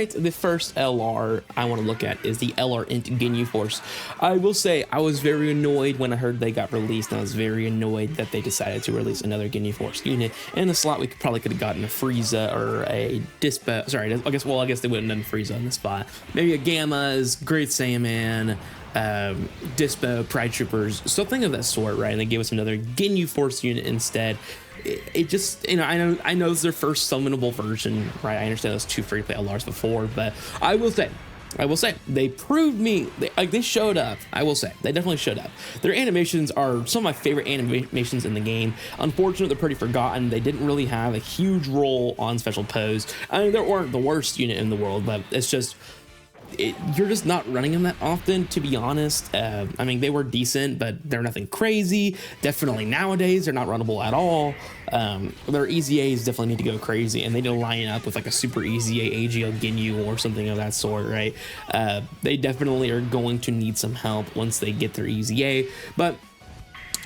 right, the first LR I want to look at is the LR Int Ginyu Force. I will say I was very annoyed when I heard they got released, and I was very annoyed that they decided to release another Ginyu Force unit. In the slot, we probably could have gotten a Frieza or a Dispo. Sorry, I guess they wouldn't have done Frieza in the spot. Maybe a Gamma's, Great Saiyaman, Dispo, Pride Troopers, something of that sort, right? And they gave us another Ginyu Force unit instead. It just, you know, I know it's their first summonable version, right? I understand those 2 free-to-play LRs before, but I will say, they proved me, they showed up. I will say, they definitely showed up. Their animations are some of my favorite animations in the game. Unfortunately, they're pretty forgotten. They didn't really have a huge role on special pose. I mean, they weren't the worst unit in the world, but it's just, you're just not running them that often, to be honest. I mean, they were decent, but they're nothing crazy. Definitely nowadays, they're not runnable at all. Their EZAs definitely need to go crazy, and they need to line up with like a super EZA AGL Ginyu or something of that sort, right? They definitely are going to need some help once they get their EZA, but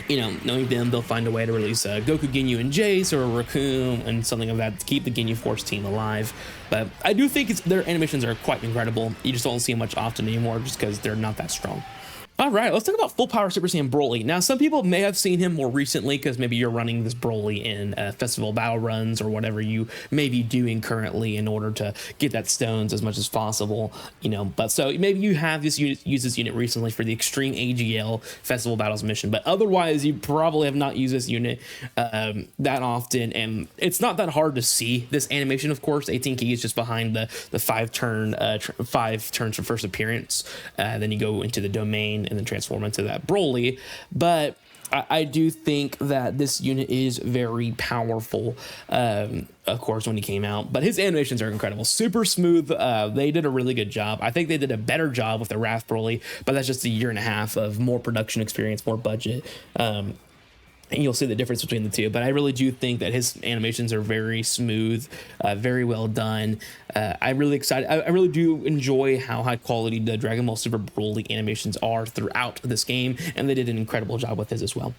you know, knowing them, they'll find a way to release Goku, Ginyu, and Jace, or a Raccoon, and something of that to keep the Ginyu Force team alive. But I do think their animations are quite incredible. You just don't see them much often anymore just because they're not that strong. All right, let's talk about Full Power Super Saiyan Broly. Now, some people may have seen him more recently because maybe you're running this Broly in festival battle runs or whatever you may be doing currently in order to get that stones as much as possible, you know. But so maybe you have this unit, used this unit recently for the Extreme AGL Festival Battles mission, but otherwise you probably have not used this unit that often, and it's not that hard to see this animation. Of course, 18 key is just behind the 5 turns from first appearance. Then you go into the domain and then transform into that Broly. But I do think that this unit is very powerful, of course, when he came out, but his animations are incredible, super smooth. They did a really good job. I think they did a better job with the Wrath Broly, but that's just a year and a half of more production experience, more budget. And you'll see the difference between the two, but I really do think that his animations are very smooth, very well done. I'm really excited. I really do enjoy how high quality the Dragon Ball Super Broly animations are throughout this game, and they did an incredible job with his as well.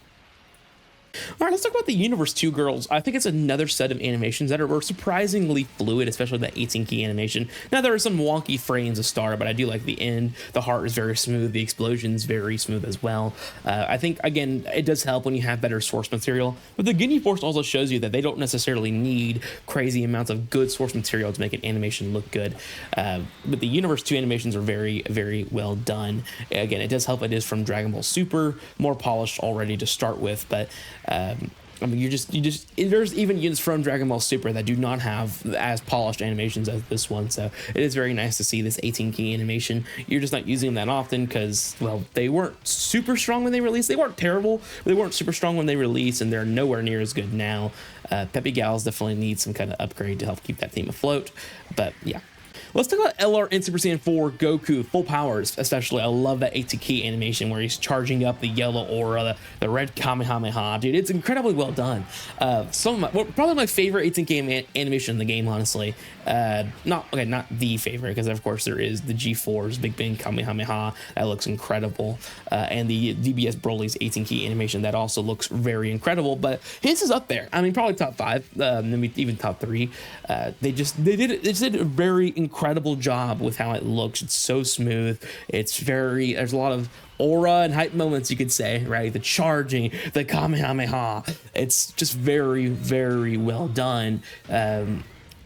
All right, let's talk about the Universe 2 girls. I think it's another set of animations that are surprisingly fluid, especially that 18 key animation. Now, there are some wonky frames of start, but I do like the end. The heart is very smooth. The explosion's very smooth as well. I think, again, it does help when you have better source material. But the Ginyu Force also shows you that they don't necessarily need crazy amounts of good source material to make an animation look good. But the Universe 2 animations are very, very well done. Again, it does help it is from Dragon Ball Super, more polished already to start with, but I mean, there's even units from Dragon Ball Super that do not have as polished animations as this one, so it is very nice to see this 18 key animation. You're just not using them that often because, well, they weren't super strong when they released. They weren't terrible, but they weren't super strong when they released, and they're nowhere near as good now. Peppy Gals definitely need some kind of upgrade to help keep that team afloat, but yeah. Let's talk about LR in Super Saiyan 4 Goku, full powers, especially. I love that 18 key animation where he's charging up the yellow aura, the red Kamehameha, dude. It's incredibly well done. Probably my favorite 18 key animation in the game, honestly. Not the favorite, because of course there is the G4's Big Bang Kamehameha. That looks incredible. And the DBS Broly's 18 key animation, that also looks very incredible, but his is up there. I mean, probably top 5, maybe even top 3. They did a very incredible job with how it looks. It's so smooth. There's a lot of aura and hype moments, you could say, right? The charging, the Kamehameha. It's just very, very well done.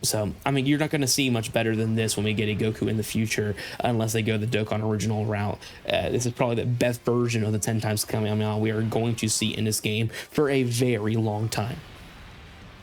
So, I mean, you're not going to see much better than this when we get a Goku in the future, unless they go the Dokkan original route. This is probably the best version of the 10 times Kamehameha we are going to see in this game for a very long time.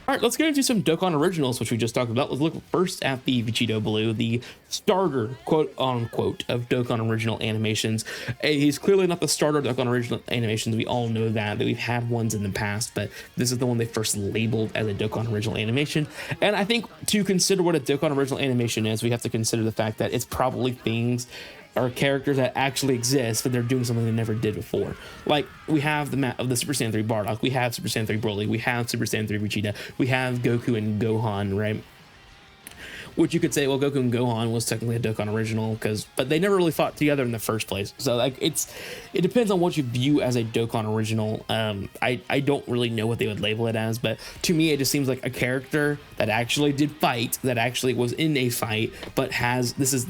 All right, let's get into some Dokkan Originals, which we just talked about. Let's look first at the Vegito Blue, the starter, quote-unquote, of Dokkan Original animations. He's clearly not the starter of Dokkan Original animations. We all know that we've had ones in the past, but this is the one they first labeled as a Dokkan Original animation. And I think to consider what a Dokkan Original animation is, we have to consider the fact that it's probably things or characters that actually exist, but they're doing something they never did before. Like, we have the map of the Super Saiyan 3 Bardock, we have Super Saiyan 3 Broly, we have Super Saiyan 3 Vegeta, we have Goku and Gohan, right? which you could say, well, Goku and Gohan was technically a Dokkan original, but they never really fought together in the first place. So like it depends on what you view as a Dokkan original. I don't really know what they would label it as, but to me it just seems like a character that actually did fight, that actually was in a fight, but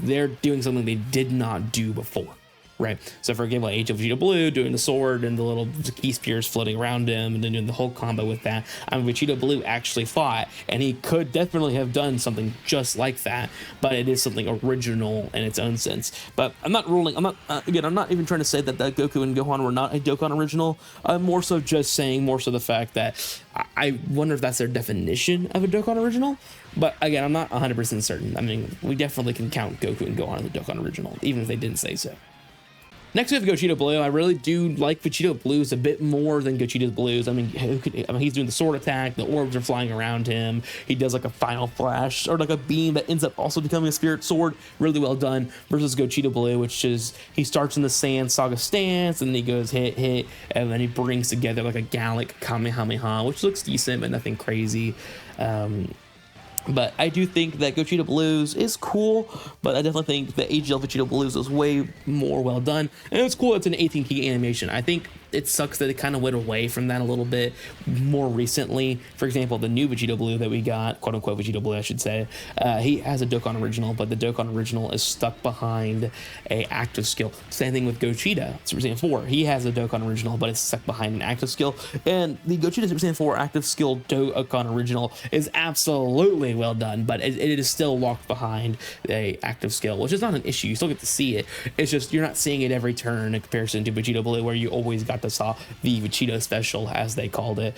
they're doing something they did not do before. Right. So for example, Age of Vegeta Blue doing the sword and the little key spears floating around him and then doing the whole combo with that. I mean, Vegeta Blue actually fought, and he could definitely have done something just like that, but it is something original in its own sense. But I'm not even trying to say that Goku and Gohan were not a Dokkan original. I'm more so just saying the fact that I wonder if that's their definition of a Dokkan original. But again, I'm not 100% certain. I mean, we definitely can count Goku and Gohan as a Dokkan original, even if they didn't say so. Next we have Gogeta Blue. I really do like Vegeta Blues a bit more than Gogeta's Blues. I mean, he's doing the sword attack, the orbs are flying around him, he does like a final flash, or like a beam that ends up also becoming a spirit sword. Really well done. Versus Gogeta Blue, which is, he starts in the Saiyan Saga stance, and then he goes hit, and then he brings together like a Gallic Kamehameha, which looks decent, but nothing crazy. But I do think that Gogeta Blues is cool, but I definitely think the AGL Vegeta Blues is way more well done. And it's cool it's an 18K animation. I think it sucks that it kind of went away from that a little bit more recently. For example, the new Vegeta Blue that we got, quote unquote Vegeta Blue, I should say, he has a Dokkan original, but the Dokkan original is stuck behind a active skill. Same thing with Gogeta Super Saiyan 4. He has a Dokkan original, but it's stuck behind an active skill. And the Gogeta Super Saiyan 4 active skill Dokkan original is absolutely well done, but it is still locked behind a active skill, which is not an issue. You still get to see it. It's just you're not seeing it every turn in comparison to Vegeta Blue, where you always got to saw the Vegeta special, as they called it,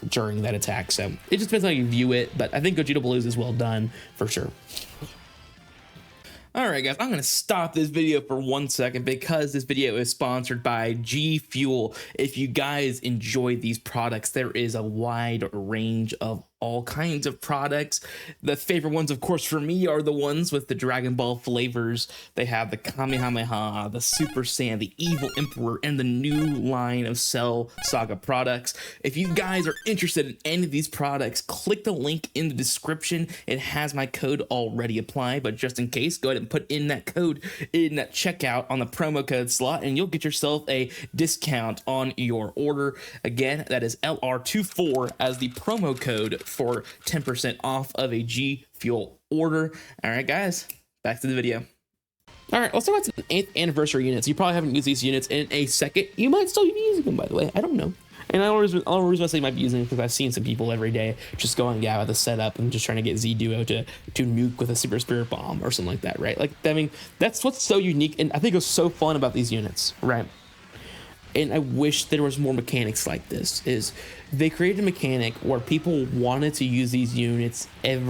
during that attack. So it just depends how you view it, but I think Gogeta Blues is well done for sure. Alright guys, I'm going to stop this video for 1 second because this video is sponsored by G Fuel. If you guys enjoy these products, there is a wide range of all kinds of products. The favorite ones, of course, for me are the ones with the Dragon Ball flavors. They have the Kamehameha, the Super Saiyan, the Evil Emperor, and the new line of Cell Saga products. If you guys are interested in any of these products, click the link in the description. It has my code already applied, but just in case, go ahead and put in that code in that checkout on the promo code slot, and you'll get yourself a discount on your order. Again, that is LR24 as the promo code for 10% off of a G Fuel order. All right, guys, back to the video. All right, let's talk about some 8th anniversary units. You probably haven't used these units in a second. You might still be using them, by the way. I don't know. And the only reason I say you might be using them because I've seen some people every day just going with the setup and just trying to get Z Duo to nuke with a Super Spirit Bomb or something like that, right? Like, I mean, that's what's so unique, and I think it's so fun about these units, right? And I wish there was more mechanics like this. Is they created a mechanic where people wanted to use these units in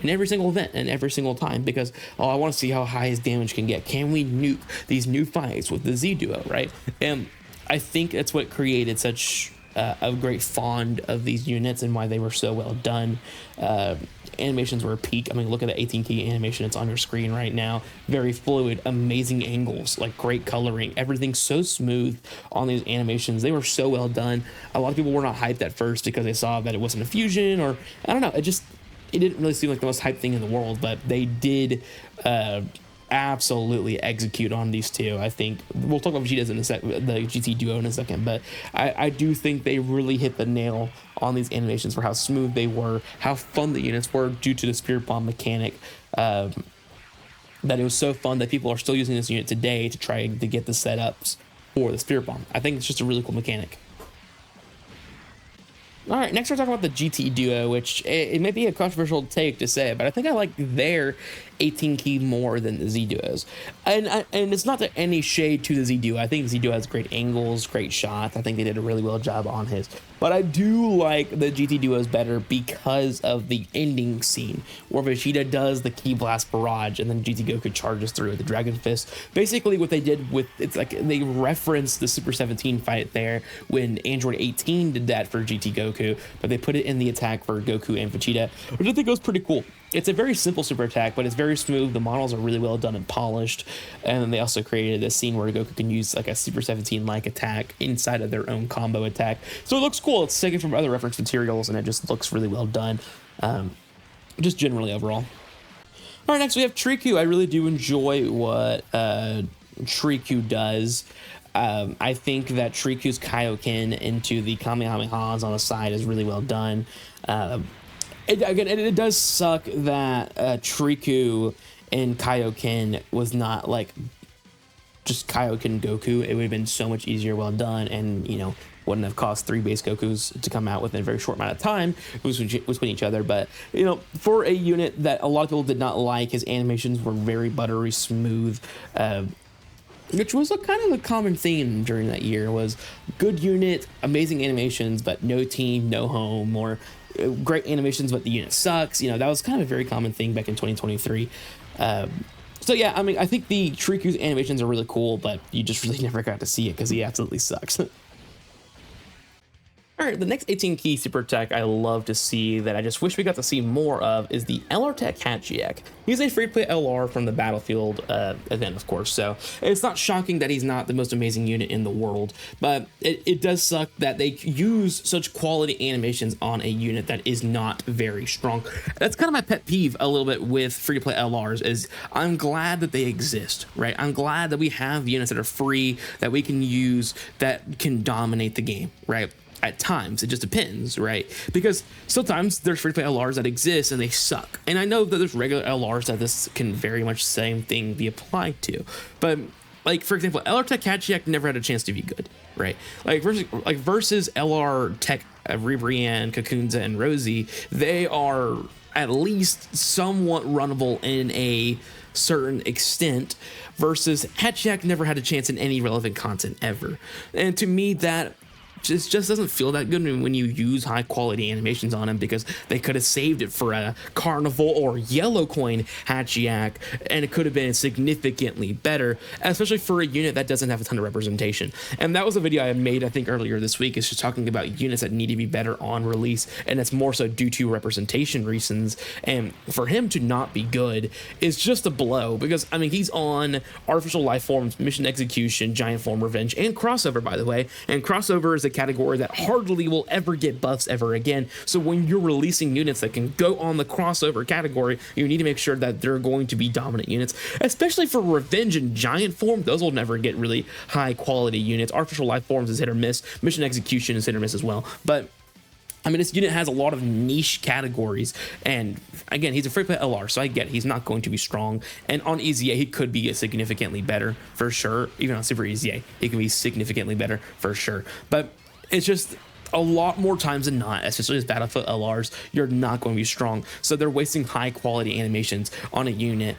every single event and every single time, because I want to see how high his damage can get. Can we nuke these new fights with the Z Duo, right? And I think that's what created such a great fond of these units and why they were so well done. Animations were a peak. I mean, look at the 18K animation. It's on your screen right now. Very fluid, amazing angles, like great coloring. Everything's so smooth on these animations. They were so well done. A lot of people were not hyped at first because they saw that it wasn't a fusion, or I don't know. It didn't really seem like the most hyped thing in the world, but they did absolutely execute on these two. I think we'll talk about Vegeta's in a sec, the GT Duo in a second, but I do think they really hit the nail on these animations for how smooth they were, how fun the units were due to the Spirit Bomb mechanic. That it was so fun that people are still using this unit today to try to get the setups for the Spirit Bomb. I think it's just a really cool mechanic. All right, next we're talking about the GT Duo, which it may be a controversial take to say, but I think I like their 18 key more than the Z Duos. And it's not any shade to the Z Duo. I think the Z Duo has great angles, great shots. I think they did a really well job on his. But I do like the GT Duos better because of the ending scene where Vegeta does the Ki Blast Barrage and then GT Goku charges through with the Dragon Fist. Basically what they did with, it's like they referenced the Super 17 fight there when Android 18 did that for GT Goku, but they put it in the attack for Goku and Vegeta, which I think was pretty cool. It's a very simple super attack, but it's very smooth. The models are really well done and polished. And then they also created this scene where Goku can use like a Super 17-like attack inside of their own combo attack. So it looks cool. It's taken from other reference materials, and it just looks really well done, just generally overall. All right, next we have Triku. I really do enjoy what Triku does. I think that Triku's Kaioken into the Kamehamehas on the side is really well done. It does suck that Triku in Kaioken was not like just Kaioken Goku. It would have been so much easier, well done, and wouldn't have cost 3 base Gokus to come out within a very short amount of time between each other. But for a unit that a lot of people did not like, his animations were very buttery smooth, which was a kind of a common theme during that year. Was good unit, amazing animations, but no team, no home, or great animations but the unit sucks. That was kind of a very common thing back in 2023. So yeah, I mean, I think the Triku's animations are really cool, but you just really never got to see it because he absolutely sucks. All right, the next 18 key super tech I love to see that I just wish we got to see more of is the LR Tech Hachiyak. He's a free-to-play LR from the Battlefield event, of course, so it's not shocking that he's not the most amazing unit in the world, but it does suck that they use such quality animations on a unit that is not very strong. That's kind of my pet peeve a little bit with free-to-play LRs, is I'm glad that they exist, right? I'm glad that we have units that are free, that we can use, that can dominate the game, right? At times, it just depends, right? Because sometimes there's free-to-play LRs that exist and they suck. And I know that there's regular LRs that this can very much same thing be applied to. But like, for example, LR Tech Hachiyak never had a chance to be good, right? Like versus LR Tech Ribrianne, Kakunza, and Rosie, they are at least somewhat runnable in a certain extent, versus Hachiyak never had a chance in any relevant content ever. And to me, that just doesn't feel that good when you use high quality animations on him, because they could have saved it for a Carnival or Yellow Coin Hachiyak, and it could have been significantly better, especially for a unit that doesn't have a ton of representation. And that was a video I made, I think, earlier this week, is just talking about units that need to be better on release, and it's more so due to representation reasons. And for him to not be good is just a blow, because I mean, he's on Artificial Life Forms, Mission Execution, Giant Form Revenge, and Crossover, by the way. And Crossover is a category that hardly will ever get buffs ever again. So when you're releasing units that can go on the Crossover category, you need to make sure that they're going to be dominant units, especially for Revenge and Giant Form. Those will never get really high quality units. Artificial Life Forms is hit or miss. Mission Execution is hit or miss as well. But I mean, this unit has a lot of niche categories, and again, he's a free-play LR, so I get it. He's not going to be strong, and on EZA, he could be significantly better, for sure. Even on Super EZA, he can be significantly better, for sure. But it's just a lot more times than not, especially as Battlefield LRs, you're not going to be strong. So they're wasting high-quality animations on a unit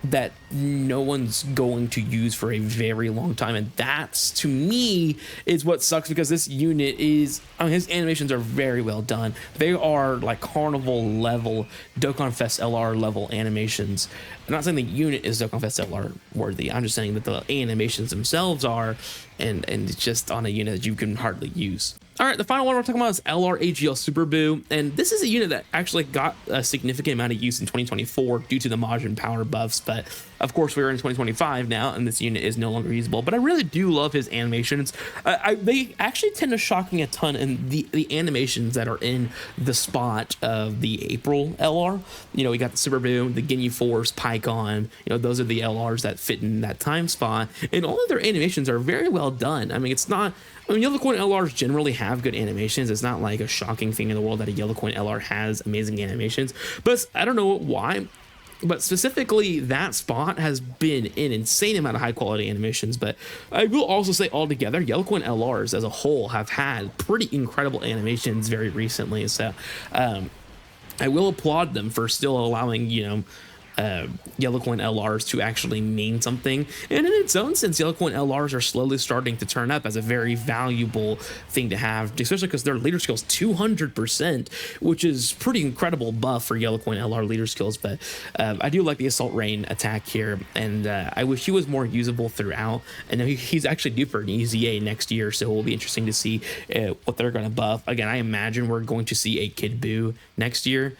that no one's going to use for a very long time, and that's, to me, is what sucks, because this unit is, I mean, his animations are very well done. They are like Carnival level, Dokkan Fest LR level animations. I'm not saying the unit is Dokkan Fest LR worthy, I'm just saying that the animations themselves are, and it's just on a unit that you can hardly use. All right, the final one we're talking about is LR AGL Super Boo, and this is a unit that actually got a significant amount of use in 2024 due to the Majin power buffs, but of course we're in 2025 now, and this unit is no longer usable. But I really do love his animations. They actually tend to shock me a ton in the animations that are in the spot of the April LR. We got the Super Boo, the Ginyu Force, Pycon. Those are the LRs that fit in that time spot, and all of their animations are very well done. I mean, it's not. I mean, Yellow Coin LRs generally have good animations. It's not like a shocking thing in the world that a Yellow Coin LR has amazing animations, but I don't know why. But specifically, that spot has been an insane amount of high quality animations. But I will also say, altogether, Yellow Coin LRs as a whole have had pretty incredible animations very recently. So I will applaud them for still allowing, Yellow Coin LRs to actually mean something. And in its own sense, Yellow Coin LRs are slowly starting to turn up as a very valuable thing to have, especially because their leader skills 200%, which is pretty incredible buff for Yellow Coin LR leader skills. But I do like the Assault Rain attack here, and I wish he was more usable throughout. And he's actually due for an EZA next year, so it will be interesting to see what they're going to buff. Again, I imagine we're going to see a Kid Buu next year.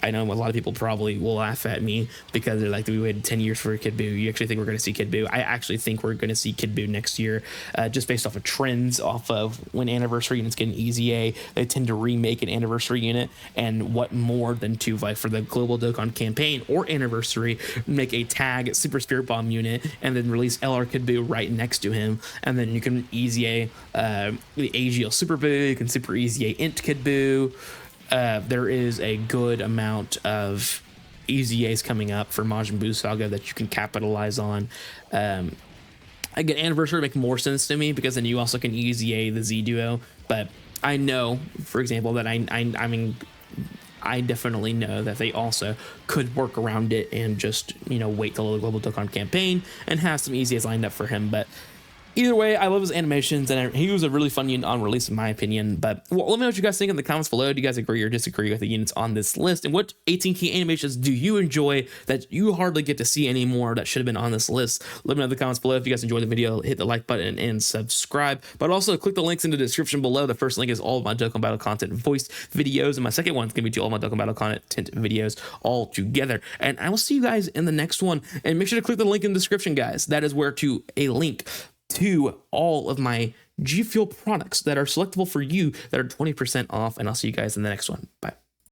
I know a lot of people probably will laugh at me because they're like, we waited 10 years for Kid Buu. You actually think we're going to see Kid Buu? I actually think we're going to see Kid Buu next year, just based off of trends, off of when anniversary units get an EZA, they tend to remake an anniversary unit. And what more than to, like, for the Global Dokkan campaign or anniversary, make a tag Super Spirit Bomb unit and then release LR Kid Buu right next to him. And then you can EZA the AGL Super Buu, you can Super EZA Int Kid Buu. There is a good amount of EZAs coming up for Majin Buu Saga that you can capitalize on. Again, Anniversary make more sense to me because then you also can EZA the Z Duo. But I know, for example, that I mean, I definitely know that they also could work around it and just, you know, wait till the Global Dokkan campaign and have some EZAs lined up for him. But either way, I love his animations, and he was a really fun unit on release, in my opinion. But well, let me know what you guys think in the comments below. Do you guys agree or disagree with the units on this list? And what 18 key animations do you enjoy that you hardly get to see anymore that should have been on this list? Let me know in the comments below. If you guys enjoyed the video, hit the like button and subscribe. But also click the links in the description below. The first link is all of my Dokkan Battle content voiced videos, and my second one is going to be to all my Dokkan Battle content videos all together. And I will see you guys in the next one. And make sure to click the link in the description, guys. That is where to a link to all of my G Fuel products that are selectable for you that are 20% off. And I'll see you guys in the next one. Bye.